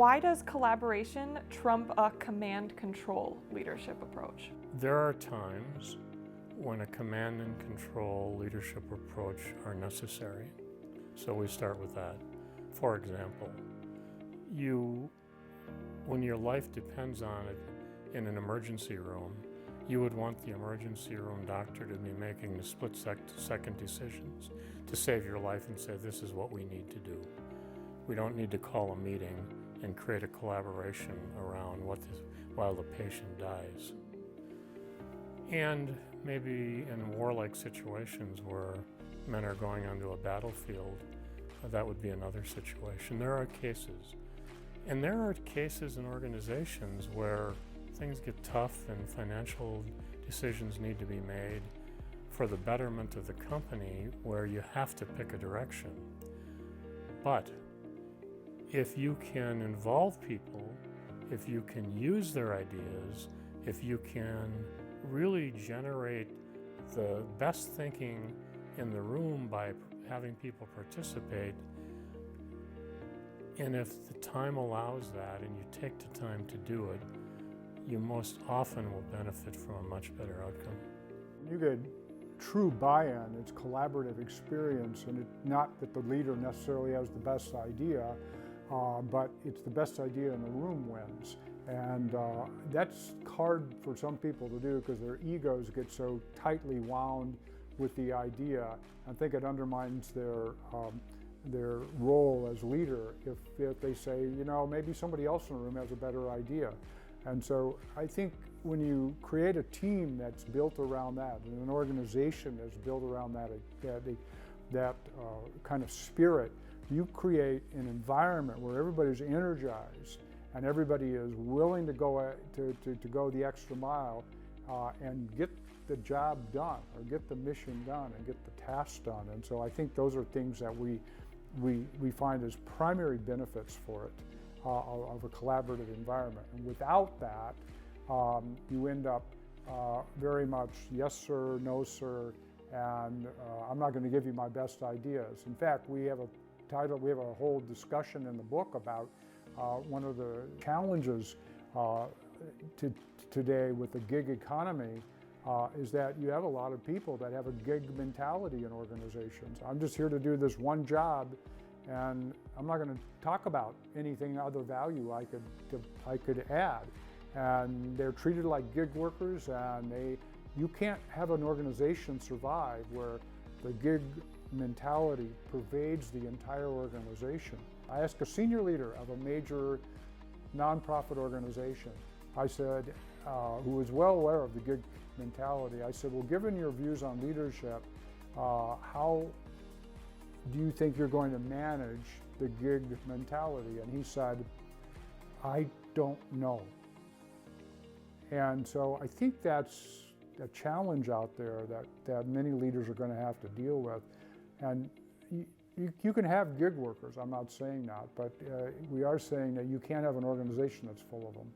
Why does collaboration trump a command-control leadership approach? There are times when a command and control leadership approach are necessary. So we start with that. For example, when your life depends on it in an emergency room, you would want the emergency room doctor to be making the split-second decisions to save your life and say, this is what we need to do. We don't need to call a meeting and create a collaboration around while the patient dies. And maybe in warlike situations where men are going onto a battlefield, that would be another situation. There are cases. And there are cases in organizations where things get tough and financial decisions need to be made for the betterment of the company where you have to pick a direction. But if you can involve people, if you can use their ideas, if you can really generate the best thinking in the room by having people participate, and if the time allows that and you take the time to do it, you most often will benefit from a much better outcome. You get true buy-in, it's collaborative experience, and it's not that the leader necessarily has the best idea, but it's the best idea in the room wins. And that's hard for some people to do because their egos get so tightly wound with the idea. I think it undermines their role as leader if they say, you know, maybe somebody else in the room has a better idea. And so I think when you create a team that's built around that, and an organization that's built around that kind of spirit, you create an environment where everybody's energized and everybody is willing to go the extra mile and get the job done, or get the mission done, and get the task done. And so I think those are things that we find as primary benefits for it, of a collaborative environment. And without that, you end up very much yes sir, no sir, and I'm not going to give you my best ideas. In fact, we have a whole discussion in the book about one of the challenges today with the gig economy is that you have a lot of people that have a gig mentality in organizations. I'm just here to do this one job, and I'm not going to talk about anything other value I could add. And they're treated like gig workers, and you can't have an organization survive where the gig mentality pervades the entire organization. I asked a senior leader of a major nonprofit organization, I said, who was well aware of the gig mentality, I said, well, given your views on leadership, how do you think you're going to manage the gig mentality? And he said, I don't know. And so I think that's a challenge out there that many leaders are going to have to deal with. And you can have gig workers, I'm not saying that, but we are saying that you can't have an organization that's full of them.